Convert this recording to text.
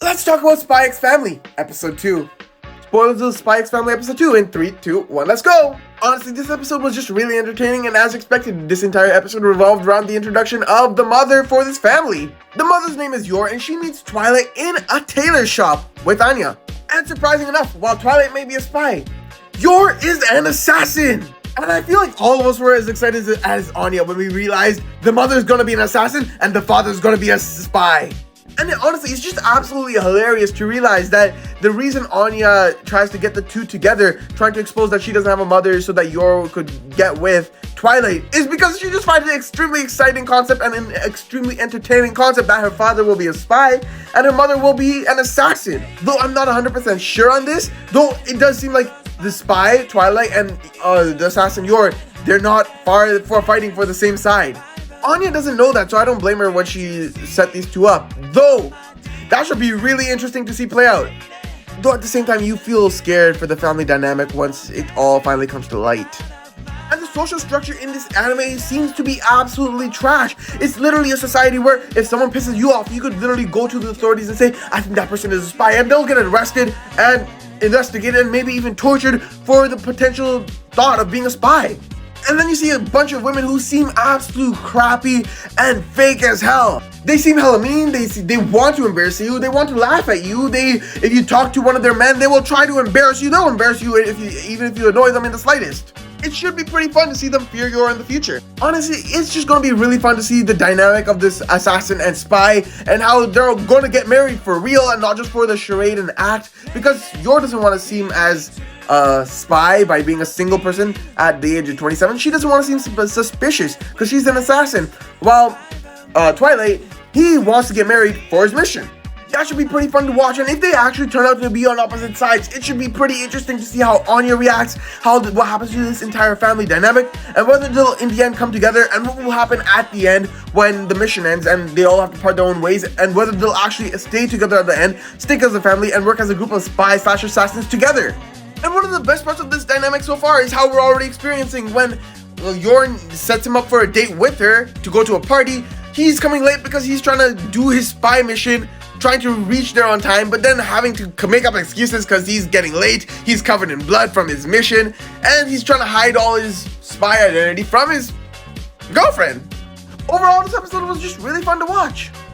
let's talk about SpyxFamily, episode 2. Spoilers of SpyxFamily episode 2 in 3, 2, 1, let's go! Honestly, this episode was just really entertaining, and as expected, this entire episode revolved around the introduction of the mother for this family. The mother's name is Yor, and she meets Twilight in a tailor shop with Anya. And surprising enough, while Twilight may be a spy, Yor is an assassin! And I feel like all of us were as excited as Anya when we realized the mother's gonna be an assassin and the father's gonna be a spy. And honestly, it's just absolutely hilarious to realize that the reason Anya tries to get the two together, trying to expose that she doesn't have a mother so that Yor could get with Twilight, is because she just finds an extremely exciting concept and an extremely entertaining concept that her father will be a spy and her mother will be an assassin. Though I'm not 100% sure on this, though it does seem like the spy, Twilight, and the assassin Yor, they're not far for fighting for the same side. Anya doesn't know that, so I don't blame her when she set these two up. Though, that should be really interesting to see play out. Though at the same time, you feel scared for the family dynamic once it all finally comes to light. And the social structure in this anime seems to be absolutely trash. It's literally a society where if someone pisses you off, you could literally go to the authorities and say, I think that person is a spy, and they'll get arrested and investigated and maybe even tortured for the potential thought of being a spy. And then you see a bunch of women who seem absolute crappy and fake as hell. They seem hella mean, they want to embarrass you, they want to laugh at you, if you talk to one of their men, they will try to embarrass you, they'll embarrass you even if you annoy them in the slightest. It should be pretty fun to see them fear Yor in the future. Honestly, it's just gonna be really fun to see the dynamic of this assassin and spy and how they're gonna get married for real and not just for the charade and act, because Yor doesn't want to seem as a spy by being a single person at the age of 27. She doesn't want to seem suspicious because she's an assassin, while Twilight, he wants to get married for his mission. That should be pretty fun to watch, and if they actually turn out to be on opposite sides, it should be pretty interesting to see how Anya reacts, what happens to this entire family dynamic, and whether they'll in the end come together, and what will happen at the end when the mission ends and they all have to part their own ways, and whether they'll actually stay together at the end, stick as a family, and work as a group of spies/assassins together. And one of the best parts of this dynamic so far is how we're already experiencing when Yor sets him up for a date with her to go to a party. He's coming late because he's trying to do his spy mission, trying to reach there on time, but then having to make up excuses because he's getting late, he's covered in blood from his mission, and he's trying to hide all his spy identity from his girlfriend. Overall, this episode was just really fun to watch.